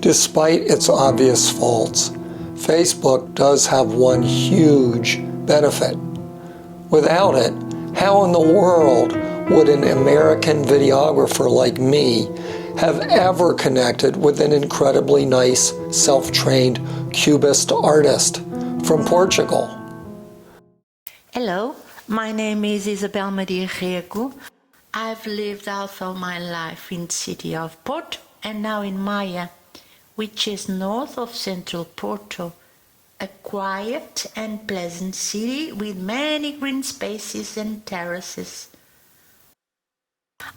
Despite its obvious faults, Facebook does have one huge benefit. Without it, how in the world would an American videographer like me have ever connected with an incredibly nice, self-trained Cubist artist from Portugal? Hello, my name is Isabel Rego. I've lived half of my life in the city of Porto and now in Maia, which is north of central Porto, a quiet and pleasant city with many green spaces and terraces.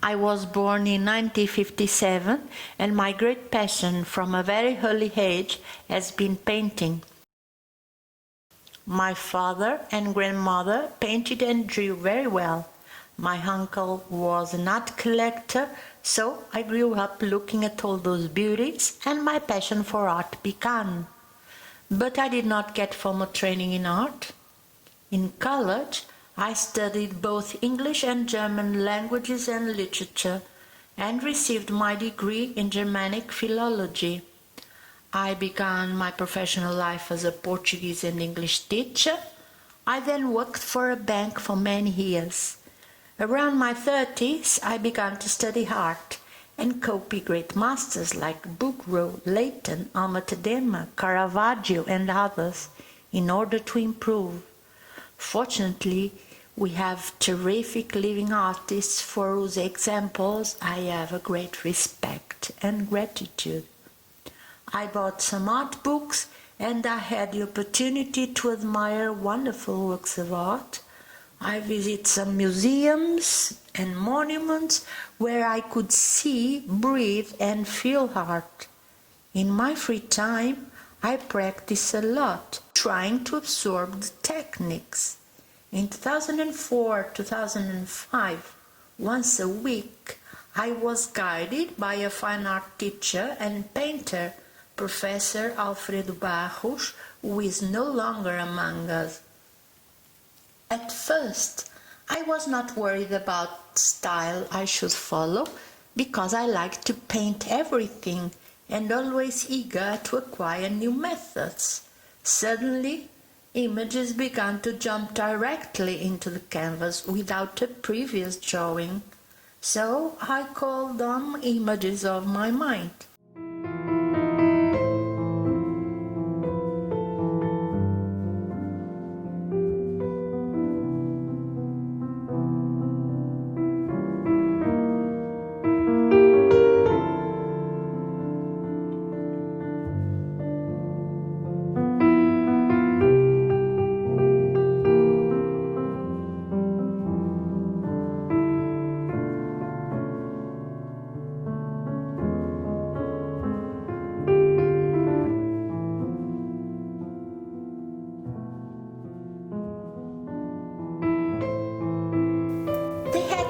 I was born in 1957 and my great passion from a very early age has been painting. My father and grandmother painted and drew very well. My uncle was an art collector, so I grew up looking at all those beauties and my passion for art began. But I did not get formal training in art. In college, I studied both English and German languages and literature and received my degree in Germanic philology. I began my professional life as a Portuguese and English teacher. I then worked for a bank for many years. Around my 30s, I began to study art and copy great masters like Bouguereau, Leighton, Alma-Tadema, Caravaggio and others in order to improve. Fortunately, we have terrific living artists for whose examples I have a great respect and gratitude. I bought some art books and I had the opportunity to admire wonderful works of art. I visited some museums and monuments where I could see, breathe and feel art. In my free time, I practice a lot, trying to absorb the techniques. In 2004-2005, once a week, I was guided by a fine art teacher and painter, Professor Alfredo Barros, who is no longer among us. At first, I was not worried about the style I should follow because I liked to paint everything and always eager to acquire new methods. Suddenly, images began to jump directly into the canvas without a previous drawing, so I called them images of my mind.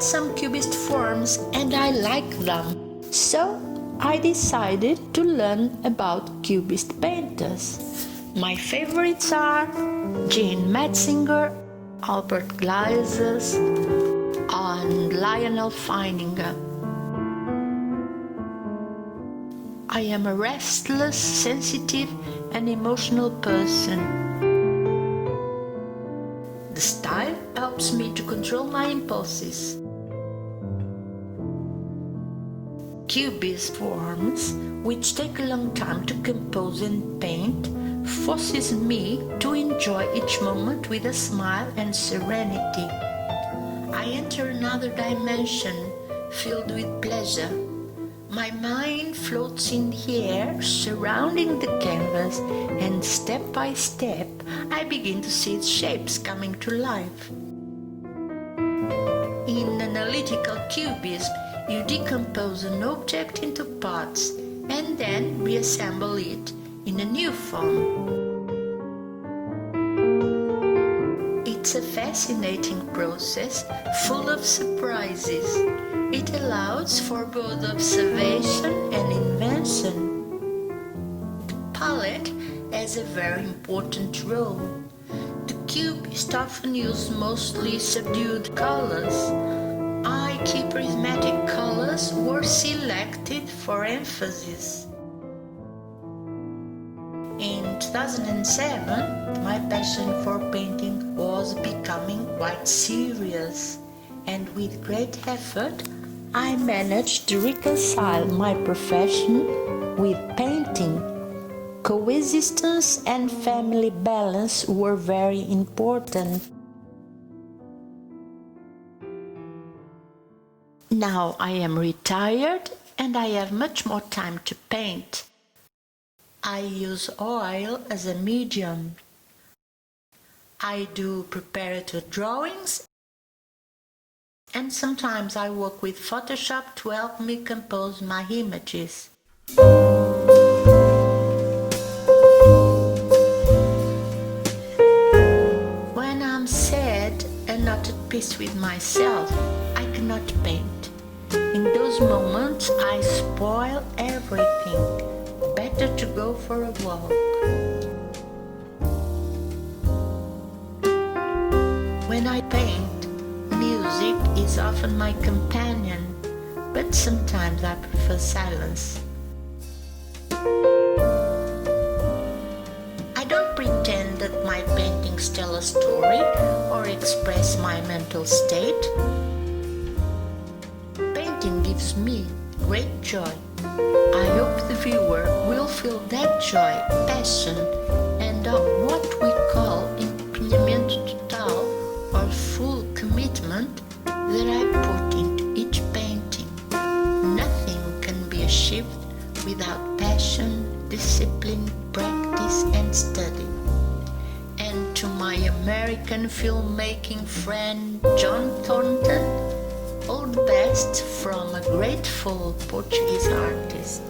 Some Cubist forms and I like them, so I decided to learn about Cubist painters. My favorites are Jean Metzinger, Albert Gleizes, and Lionel Feininger. I am a restless, sensitive and emotional person. The style helps me to control my impulses. Cubist forms, which take a long time to compose and paint, forces me to enjoy each moment with a smile and serenity. I enter another dimension filled with pleasure. My mind floats in the air surrounding the canvas, and step by step I begin to see its shapes coming to life. In analytical cubism, you decompose an object into parts and then reassemble it in a new form. It's a fascinating process full of surprises. It allows for both observation and invention. The palette has a very important role. The Cubists often use mostly subdued colors. Key prismatic colors were selected for emphasis. 2007, my passion for painting was becoming quite serious, and with great effort, I managed to reconcile my profession with painting. Coexistence and family balance were very important. Now I am retired and I have much more time to paint. I use oil as a medium. I do preparatory drawings, and sometimes I work with Photoshop to help me compose my images. When I'm sad and not at peace with myself, I cannot paint. In those moments, I spoil everything. Better to go for a walk. When I paint, music is often my companion, but sometimes I prefer silence. I don't pretend that my paintings tell a story or express my mental state. Painting gives me great joy. I hope the viewer will feel that joy, passion, and what we call empenhamento total or full commitment that I put into each painting. Nothing can be achieved without passion, discipline, practice, and study. And to my American filmmaking friend John Thornton, all the best from a grateful Portuguese artist.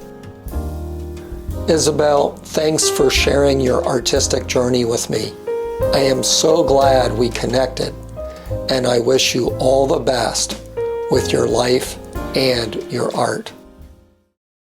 Isabel, thanks for sharing your artistic journey with me. I am so glad we connected, and I wish you all the best with your life and your art.